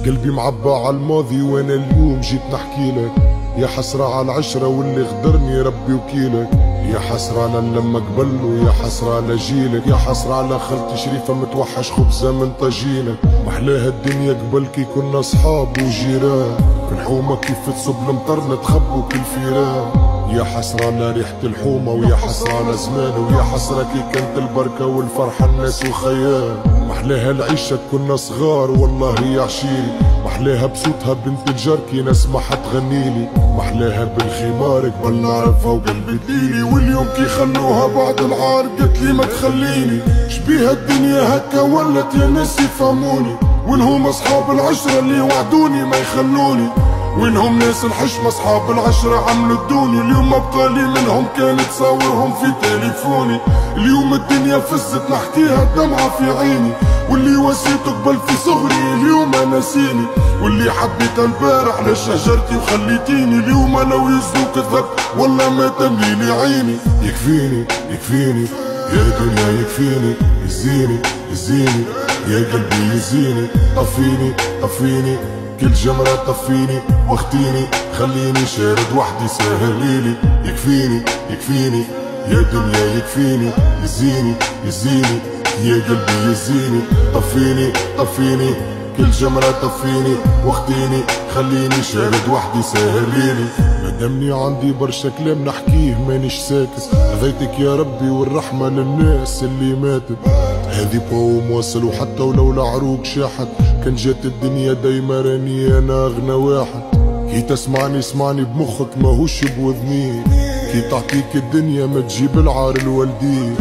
قلبي معبى عالماضي وانا اليوم جيت نحكيلك. يا حسرة على العشرة واللي غدرني ربي وكيلك. يا حسرة على لما قبله، يا حسرة على جيلك. يا حسرة على خالتي شريفة متوحش خبزة من طاجينك. محلاها الدنيا قبل كي كنا صحاب وجيران، من حومة كيف تصب المطر نتخبوا كل فيران. يا حسرة على ريحة الحومة، ويا حسرة على زمان، ويا حسرة كي كانت البركة والفرحة الناس وخيال. محلاها العيشة كنا صغار والله يا عشيري. محلاها بصوتها بنت الجار كي نسمعها تغنيلي. محلاها بالخمار قبل نعرفها وقلبي دليلي. واليوم كي خلوها بعد العار قلتلي ما تخليني. شبيها الدنيا هكا ولت يا ناس يفهموني. وينهم اصحاب العشرة اللي وعدوني ما يخلوني. وينهم ناس الحشمة اصحاب العشرة عملوا الدوني. اليوم ابطالي منهم كانت تصورهم في تليفوني. اليوم الدنيا فزت نحكيها الدمعة في عيني. واللي وسيته قبل في صغري اليوم ناسيني. واللي حبيت البارح لشجرتي وخليتيني. اليوم انا ويزوك الذك والله ما تمليلي عيني. يكفيني يكفيني يا دنيا يكفيني. يزيني يزيني يا قلبي يزيني. طفيني طفيني كل جمرة طفيني واختيني. خليني شارد وحدي سهليلي. يكفيني يكفيني يا دنيا يكفيني. يزيني يزيني يا قلبي يزيني. طفيني طفيني كل جمرة طفيني واختيني. خليني شارد وحدي سهليلي. مدامني عندي برشا كلام نحكيه مانيش ساكت. هديتك يا ربي والرحمة للناس اللي ماتت. هذي بوم واصل وحتى ولو العروق شاحت. كان جات الدنيا دايما راني انا اغنى واحد. كي تسمعني اسمعني بمخك ماهوش بوذني. كي تعطيك الدنيا ما تجيب العار الوالدين.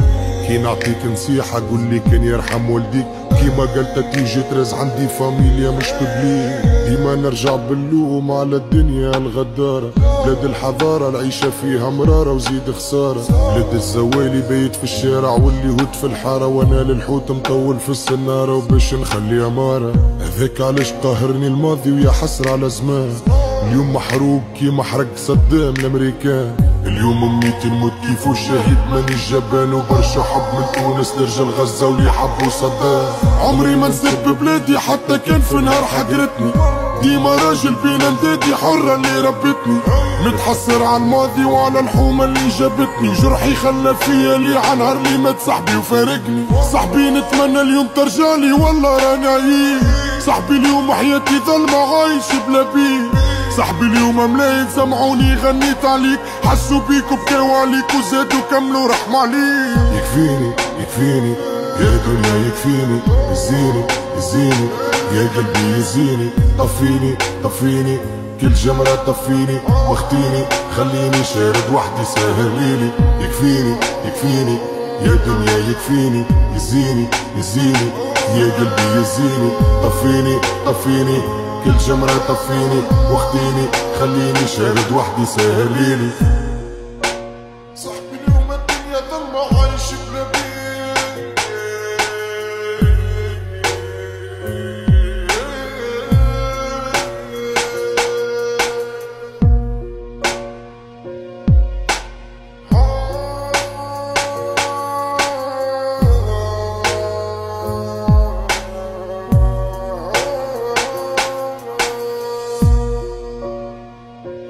كي نعطيك نصيحة قولي كان يرحم والديك. كيما قلت تيجي ترز عندي فاميليا مش تبليك. ديما نرجع باللوم على الدنيا الغدارة. بلاد الحضارة العيشة فيها مرارة وزيد خسارة. بلاد الزوالي بيت في الشارع واللي هوت في الحارة. وانا للحوت مطول في السنارة وباش نخلي امارة. هذاك علاش قاهرني الماضي ويا حسرة على زمان. اليوم محروق كيما حرق صدام الامريكان. اليوم امنيتي نموت كيفو الشهيد ماني جبان. وبرشا حب من تونس لرجال غزة واللي حبوا صدام. عمري ما نسيت ببلادي حتى كان في نهار حقرتني. ديما راجل بين امدادي حرة اللي ربتني. متحسر على الماضي وعلى الحومة اللي جابتني. جرحي خلى فيا اللي على نهار اللي مات صاحبي وفارقني. صاحبي نتمنى اليوم ترجعلي والله راني عييت. صاحبي اليوم حياتي ظلمة عايش بلا بيه. صاحبي اليوم ملايين سمعوني غنيت عليك. حسوا بيك وبكاو عليك وزادوا كملوا رحموا عليك. يكفيني يكفيني يا دنيا يكفيني. يزيني يزيني يا قلبي يزيني. طفيني طفيني كل جمرة طفيني واختيني. خليني شارد وحدي سهليلي. يكفيني يكفيني يا دنيا يكفيني. يزيني يزيني يا قلبي يزيني. طفيني طفيني كل جمرة طفيني واختيني. خليني شارد وحدي سهليلي. صاحبي اليوم الدنيا ضلمة عايش بلا بيه.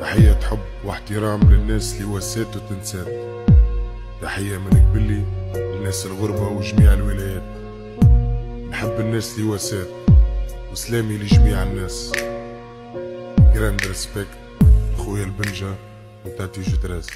تحية حب واحترام للناس اللي وسات وتنسات. تحية من قبلي للناس الغربة وجميع الولايات. نحب الناس اللي وسات وسلامي لجميع الناس. جراند ريسبكت خويا البنجة وتاتي جتراز.